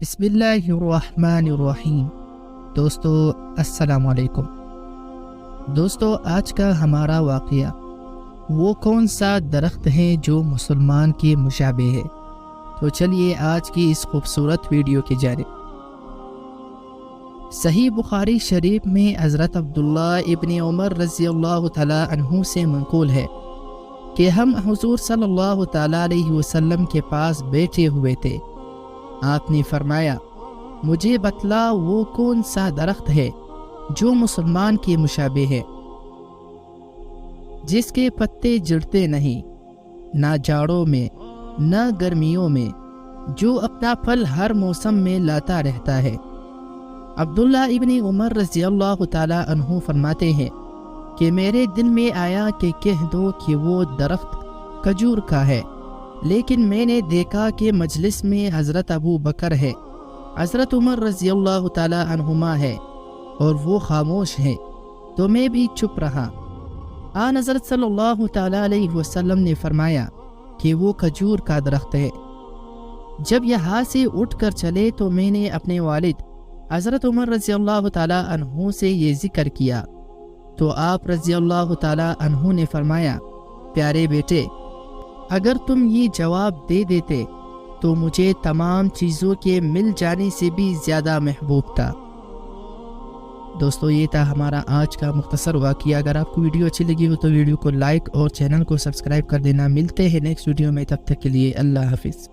بسم اللہ الرحمن الرحیم۔ دوستو السلام علیکم۔ دوستو آج کا ہمارا واقعہ وہ کون سا درخت ہے جو مسلمان کے مشابہ ہے؟ تو چلیے آج کی اس خوبصورت ویڈیو کی جانب۔ صحیح بخاری شریف میں حضرت عبداللہ ابن عمر رضی اللہ تعالیٰ عنہ سے منقول ہے کہ ہم حضور صلی اللہ تعالیٰ علیہ وسلم کے پاس بیٹھے ہوئے تھے۔ آپ نے فرمایا، مجھے بتلا وہ کون سا درخت ہے جو مسلمان کے مشابہ ہے، جس کے پتے جڑتے نہیں، نہ جاڑوں میں نہ گرمیوں میں، جو اپنا پھل ہر موسم میں لاتا رہتا ہے۔ عبداللہ ابن عمر رضی اللہ تعالیٰ عنہ فرماتے ہیں کہ میرے دل میں آیا کہ کہہ دو کہ وہ درخت کھجور کا ہے، لیکن میں نے دیکھا کہ مجلس میں حضرت ابو بکر ہے، حضرت عمر رضی اللہ تعالیٰ عنہما ہے اور وہ خاموش ہے، تو میں بھی چپ رہا۔ آن حضرت صلی اللہ تعالیٰ علیہ وسلم نے فرمایا کہ وہ کھجور کا درخت ہے۔ جب یہاں سے اٹھ کر چلے تو میں نے اپنے والد حضرت عمر رضی اللہ تعالیٰ عنہ سے یہ ذکر کیا، تو آپ رضی اللہ تعالیٰ عنہ نے فرمایا، پیارے بیٹے، اگر تم یہ جواب دے دیتے تو مجھے تمام چیزوں کے مل جانے سے بھی زیادہ محبوب تھا۔ دوستو یہ تھا ہمارا آج کا مختصر واقعہ۔ اگر آپ کو ویڈیو اچھی لگی ہو تو ویڈیو کو لائک اور چینل کو سبسکرائب کر دینا۔ ملتے ہیں نیکسٹ ویڈیو میں، تب تک کے لیے اللہ حافظ۔